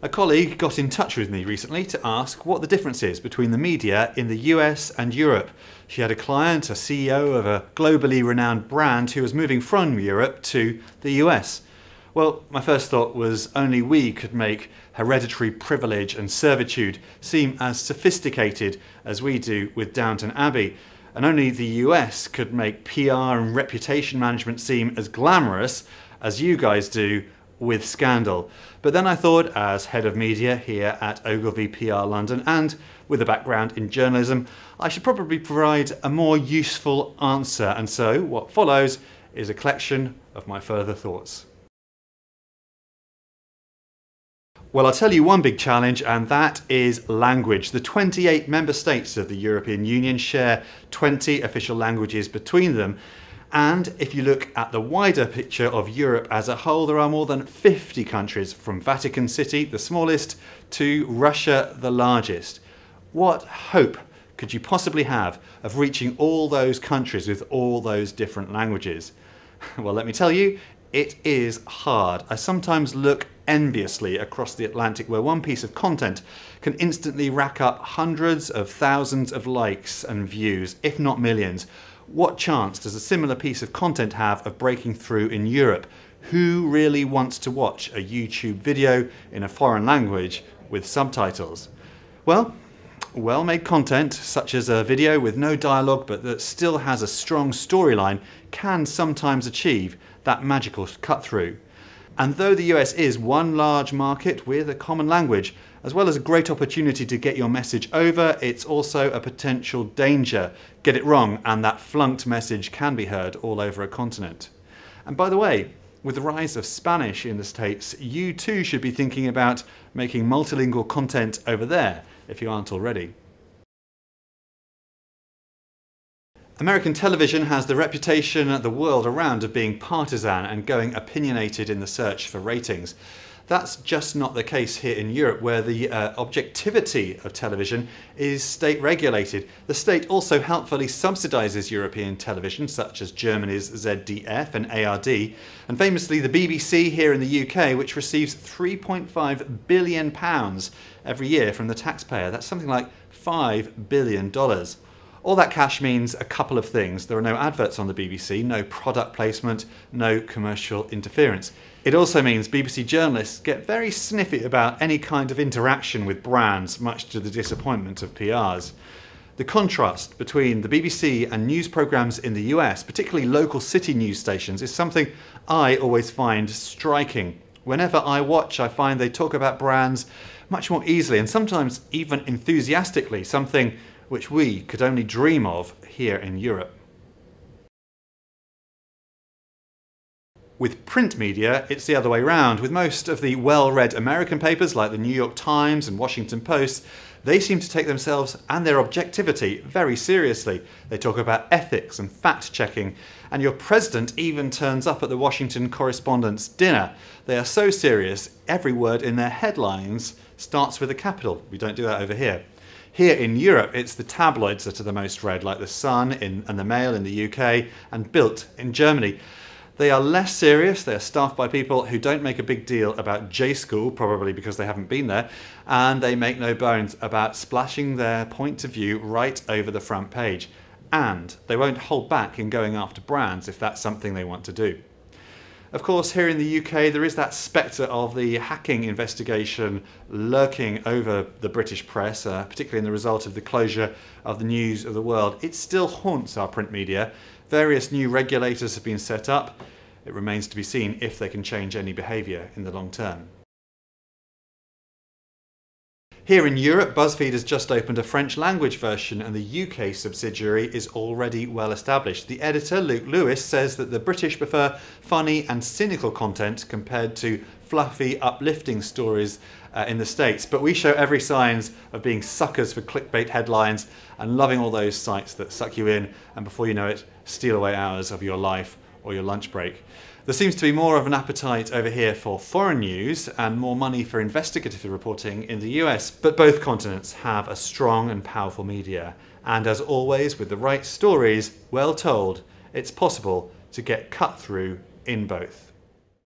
A colleague got in touch with me recently to ask what the difference is between the media in the US and Europe. She had a client, a CEO of a globally renowned brand who was moving from Europe to the US. Well, my first thought was only we could make hereditary privilege and servitude seem as sophisticated as we do with Downton Abbey, and only the US could make PR and reputation management seem as glamorous as you guys do with scandal. But then I thought, as head of media here at Ogilvy PR London and with a background in journalism, I should probably provide a more useful answer, and so what follows is a collection of my further thoughts. Well, I'll tell you one big challenge, and that is language. The 28 member states of the European Union share 20 official languages between them. And if you look at the wider picture of Europe as a whole, there are more than 50 countries, from Vatican City, the smallest, to Russia, the largest. What hope could you possibly have of reaching all those countries with all those different languages? Well, let me tell you, it is hard. I sometimes look enviously across the Atlantic, where one piece of content can instantly rack up hundreds of thousands of likes and views, if not millions. What chance does a similar piece of content have of breaking through in Europe? Who really wants to watch a YouTube video in a foreign language with subtitles? Well, well-made content, such as a video with no dialogue but that still has a strong storyline, can sometimes achieve that magical cut-through. And though the US is one large market with a common language, as well as a great opportunity to get your message over, it's also a potential danger. Get it wrong and that flunked message can be heard all over a continent. And by the way, with the rise of Spanish in the States, you too should be thinking about making multilingual content over there, if you aren't already. American television has the reputation the world around of being partisan and going opinionated in the search for ratings. That's just not the case here in Europe, where the objectivity of television is state regulated. The state also helpfully subsidises European television, such as Germany's ZDF and ARD, and famously the BBC here in the UK, which receives £3.5 billion every year from the taxpayer. That's something like $5 billion. All that cash means a couple of things. There are no adverts on the BBC, no product placement, no commercial interference. It also means BBC journalists get very sniffy about any kind of interaction with brands, much to the disappointment of PRs. The contrast between the BBC and news programmes in the US, particularly local city news stations, is something I always find striking. Whenever I watch, I find they talk about brands much more easily and sometimes even enthusiastically, something which we could only dream of here in Europe. With print media, it's the other way round. With most of the well-read American papers like the New York Times and Washington Post, they seem to take themselves and their objectivity very seriously. They talk about ethics and fact-checking, and your president even turns up at the Washington correspondents' dinner. They are so serious, every word in their headlines starts with a capital. We don't do that over here. Here in Europe, it's the tabloids that are the most read, like The Sun and The Mail in the UK and Bild in Germany. They are less serious, they are staffed by people who don't make a big deal about J-School, probably because they haven't been there, and they make no bones about splashing their point of view right over the front page. And they won't hold back in going after brands if that's something they want to do. Of course, here in the UK, there is that spectre of the hacking investigation lurking over the British press, particularly in the result of the closure of the News of the World. It still haunts our print media. Various new regulators have been set up. It remains to be seen if they can change any behaviour in the long term. Here in Europe, BuzzFeed has just opened a French language version and the UK subsidiary is already well established. The editor, Luke Lewis, says that the British prefer funny and cynical content compared to fluffy, uplifting stories in the States. But we show every signs of being suckers for clickbait headlines and loving all those sites that suck you in and before you know it, steal away hours of your life or your lunch break. There seems to be more of an appetite over here for foreign news and more money for investigative reporting in the US, but both continents have a strong and powerful media. And as always, with the right stories, well told, it's possible to get cut through in both.